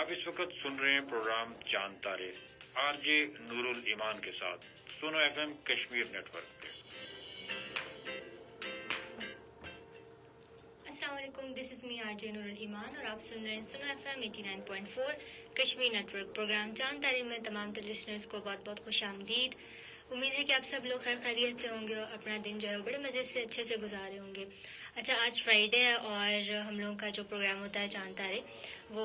آپ اس وقت سن رہے ہیں پروگرام چاند تارے آر جے نور الایمان کے ساتھ Suno F M Kashmir network پہ. السلام علیکم، دس از می آر جے نور الایمان اور آپ سن رہے ہیں سنو ایف ایم 89.4 کشمیر نیٹ ورک. پروگرام چاند تارے میں تمام لسنرز کو بہت بہت خوش آمدید. امید ہے کہ آپ سب لوگ خیر خیریت سے ہوں گے اور اپنا دن جو ہے بڑے مزے سے اچھے سے گزارے ہوں گے. اچھا، آج فرائیڈے ہے اور ہم لوگوں کا جو پروگرام ہوتا ہے چاند تارے وہ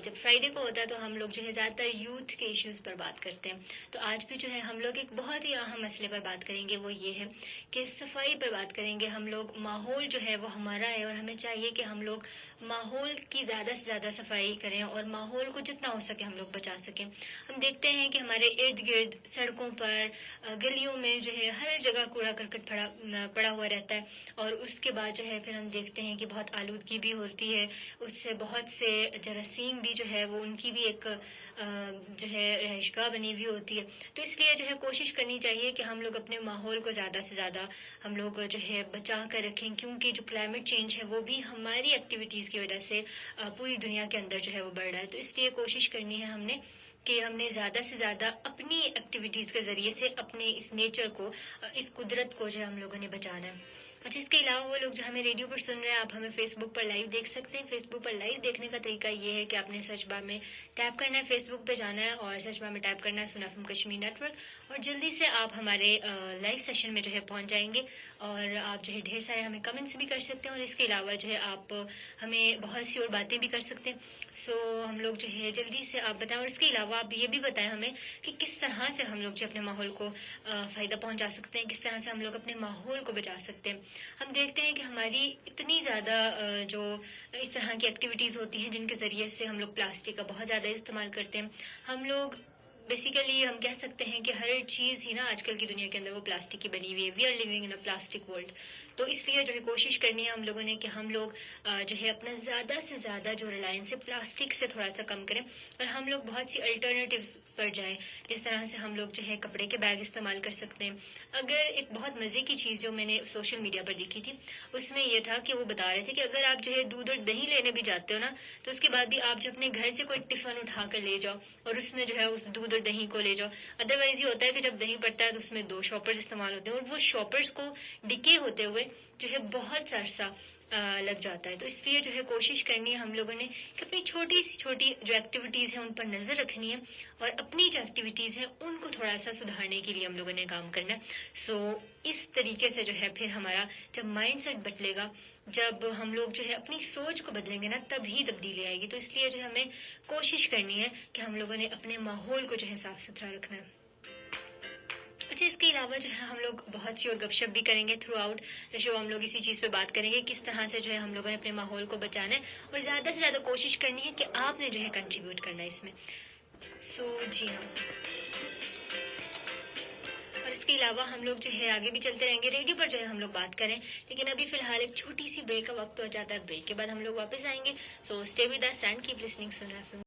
جب فرائیڈے کو ہوتا ہے تو ہم لوگ جو ہے زیادہ تر یوتھ کے ایشوز پر بات کرتے ہیں. تو آج بھی جو ہے ہم لوگ ایک بہت ہی اہم مسئلے پر بات کریں گے، وہ یہ ہے کہ صفائی پر بات کریں گے. ہم لوگ ماحول جو ہے وہ ہمارا ہے اور ہمیں چاہیے کہ ہم لوگ ماحول کی زیادہ سے زیادہ صفائی کریں اور ماحول کو جتنا ہو سکے ہم لوگ بچا سکیں. ہم دیکھتے ہیں کہ ہمارے ارد گرد سڑکوں پر گلیوں میں جو ہے ہر جگہ کوڑا کرکٹ پڑا ہوا رہتا ہے اور اس کے بعد جو ہے پھر ہم دیکھتے ہیں کہ بہت آلودگی بھی ہوتی ہے. اس سے بہت سے جراثیم بھی جو ہے وہ ان کی بھی ایک جو ہے رہائش گاہ بنی ہوئی ہوتی ہے. تو اس لیے جو ہے کوشش کرنی چاہیے کہ ہم لوگ اپنے ماحول کو زیادہ سے زیادہ ہم لوگ جو ہے بچا کر رکھیں، کیونکہ جو کلائمیٹ چینج ہے وہ بھی ہماری ایکٹیویٹیز کی وجہ سے پوری دنیا کے اندر جو ہے وہ بڑھ رہا ہے. تو اس لیے کوشش کرنی ہے ہم نے زیادہ سے زیادہ اپنی ایکٹیویٹیز کے ذریعے سے اپنے اس نیچر کو، اس قدرت کو جو ہے ہم لوگوں نے بچانا ہے. اچھا، اس کے علاوہ وہ لوگ جو ہمیں ریڈیو پر سن رہے ہیں، آپ ہمیں فیس بک پر لائیو دیکھ سکتے ہیں. فیس بک پر لائیو دیکھنے کا طریقہ یہ ہے کہ آپ نے سرچ بار میں ٹیپ کرنا ہے، فیس بک پہ جانا ہے اور سرچ بار میں ٹیپ کرنا ہے Suno F M Kashmir network اور جلدی سے آپ ہمارے لائیو سیشن میں جو ہے پہنچ جائیں گے اور آپ جو ہے ڈھیر سارے ہمیں کمنٹس بھی کر سکتے ہیں اور اس کے علاوہ جو ہے آپ ہمیں بہت سی اور باتیں بھی کر سکتے ہیں. سو ہم لوگ جو ہے جلدی سے آپ بتائیں اور اس کے علاوہ آپ یہ بھی بتائیں ہمیں کہ کس طرح سے ہم لوگ جو اپنے ماحول کو فائدہ پہنچا سکتے ہیں، کس طرح سے ہم لوگ اپنے ماحول کو بچا سکتے ہیں. ہم دیکھتے ہیں کہ ہماری اتنی زیادہ جو اس طرح کی ایکٹیویٹیز ہوتی ہیں جن کے ذریعے سے ہم لوگ پلاسٹک کا بہت زیادہ استعمال کرتے ہیں. ہم لوگ بیسیکلی ہم کہہ سکتے ہیں کہ ہر چیز ہی نا آج کل کی دنیا کے اندر وہ پلاسٹک کی بنی ہوئی ہے. We are living in a plastic world. تو اس لیے جو ہے کوشش کرنی ہے ہم لوگوں نے کہ ہم لوگ جو ہے اپنا زیادہ سے زیادہ جو ریلائنس ہے پلاسٹک سے تھوڑا سا کم کریں اور ہم لوگ بہت سی الٹرنیٹیوز پر جائیں. جس طرح سے ہم لوگ جو ہے کپڑے کے بیگ استعمال کر سکتے ہیں. اگر ایک بہت مزے کی چیز جو میں نے سوشل میڈیا پر دیکھی تھی اس میں یہ تھا کہ وہ بتا رہے تھے کہ اگر آپ جو ہے دودھ اور دہی لینے بھی جاتے ہو نا تو اس کے بعد بھی آپ جو اپنے گھر سے کوئی ٹفن اٹھا کر لے جاؤ اور اس میں جو ہے اس دودھ اور دہی کو لے جاؤ. ادروائز یہ ہوتا ہے کہ جب دہی پڑتا ہے تو اس میں 2 شاپرز استعمال ہوتے ہیں اور وہ شاپرز کو ڈکے ہوتے ہوئے جو ہے بہت سا عرصہ لگ جاتا ہے. تو اس لیے جو ہے کوشش کرنی ہے ہم لوگوں نے کہ اپنی چھوٹی سی چھوٹی جو ایکٹیویٹیز ہیں ان پر نظر رکھنی ہے اور اپنی جو ایکٹیویٹیز ہیں ان کو تھوڑا سا سدھارنے کے لیے ہم لوگوں نے کام کرنا ہے. سو اس طریقے سے جو ہے پھر ہمارا جب مائنڈ سیٹ بدلے گا، جب ہم لوگ جو ہے اپنی سوچ کو بدلیں گے نا تبھی تبدیلی آئے گی. تو اس لیے جو ہے ہمیں کوشش کرنی ہے کہ ہم لوگوں نے اپنے ماحول کو جو ہے صاف ستھرا رکھنا ہے. اچھا، اس کے علاوہ جو ہے ہم لوگ بہت سی اور گپ شپ بھی کریں گے تھرو آؤٹ دا شو. ہم لوگ اسی چیز پہ بات کریں گے کس طرح سے جو ہے ہم لوگوں نے اپنے ماحول کو بچانا ہے اور زیادہ سے زیادہ کوشش کرنی ہے کہ آپ نے جو ہے کنٹریبیوٹ کرنا ہے اس میں. سو جی ہاں، اور اس کے علاوہ ہم لوگ جو ہے آگے بھی چلتے رہیں گے. ریڈیو پر جو ہے ہم لوگ بات کریں لیکن ابھی فی الحال ایک چھوٹی سی بریک کا وقت ہو جاتا ہے. بریک کے بعد ہم لوگ واپس آئیں گے. So stay with us and keep listening Suno F M.